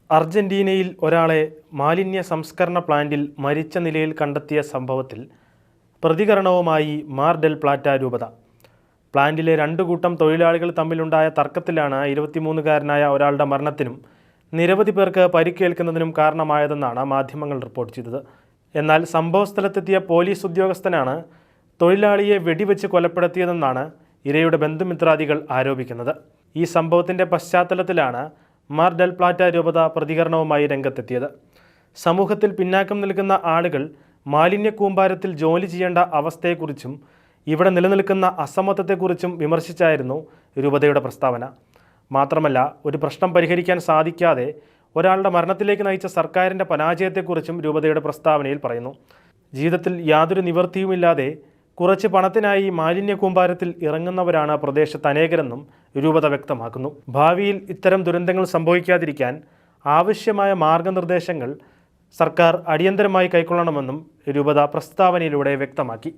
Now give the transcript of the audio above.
അർജന്റീനയിൽ ഒരാളെ മാലിന്യ സംസ്കരണ പ്ലാന്റിൽ മരിച്ച നിലയിൽ കണ്ടെത്തിയ സംഭവത്തിൽ പ്രതികരണവുമായി മാർ ഡെൽ പ്ലാറ്റ രൂപത. പ്ലാന്റിലെ രണ്ടു കൂട്ടം തൊഴിലാളികൾ തമ്മിലുണ്ടായ തർക്കത്തിലാണ് 23-കാരനായ ഒരാളുടെ മരണത്തിനും നിരവധി പേർക്ക് പരിക്കേൽക്കുന്നതിനും കാരണമായതെന്നാണ് മാധ്യമങ്ങൾ റിപ്പോർട്ട് ചെയ്തത്. എന്നാൽ സംഭവസ്ഥലത്തെത്തിയ പോലീസ് ഉദ്യോഗസ്ഥനാണ് തൊഴിലാളിയെ വെടിവെച്ച് കൊലപ്പെടുത്തിയതെന്നാണ് ഇരയുടെ ബന്ധുമിത്രാദികൾ ആരോപിക്കുന്നത്. ഈ സംഭവത്തിൻ്റെ പശ്ചാത്തലത്തിലാണ് മാർ ഡെൽ പ്ലാറ്റ രൂപത പ്രതികരണവുമായി രംഗത്തെത്തിയത്. സമൂഹത്തിൽ പിന്നാക്കം നിൽക്കുന്ന ആളുകൾ മാലിന്യ കൂമ്പാരത്തിൽ ജോലി ചെയ്യേണ്ട അവസ്ഥയെക്കുറിച്ചും ഇവിടെ നിലനിൽക്കുന്ന അസമത്വത്തെക്കുറിച്ചും വിമർശിച്ചായിരുന്നു രൂപതയുടെ പ്രസ്താവന. മാത്രമല്ല, ഒരു പ്രശ്നം പരിഹരിക്കാൻ സാധിക്കാതെ ഒരാളുടെ മരണത്തിലേക്ക് നയിച്ച സർക്കാരിൻ്റെ പരാജയത്തെക്കുറിച്ചും രൂപതയുടെ പ്രസ്താവനയിൽ പറയുന്നു. ജീവിതത്തിൽ യാതൊരു നിവൃത്തിയുമില്ലാതെ കുറച്ച് പണത്തിനായി മാലിന്യ കൂമ്പാരത്തിൽ ഇറങ്ങുന്നവരാണ് പ്രദേശത്ത് അനേകരെന്നും രൂപത വ്യക്തമാക്കുന്നു. ഭാവിയിൽ ഇത്തരം ദുരന്തങ്ങൾ സംഭവിക്കാതിരിക്കാൻ ആവശ്യമായ മാർഗനിർദ്ദേശങ്ങൾ സർക്കാർ അടിയന്തരമായി കൈക്കൊള്ളണമെന്നും രൂപത പ്രസ്താവനയിലൂടെ വ്യക്തമാക്കി.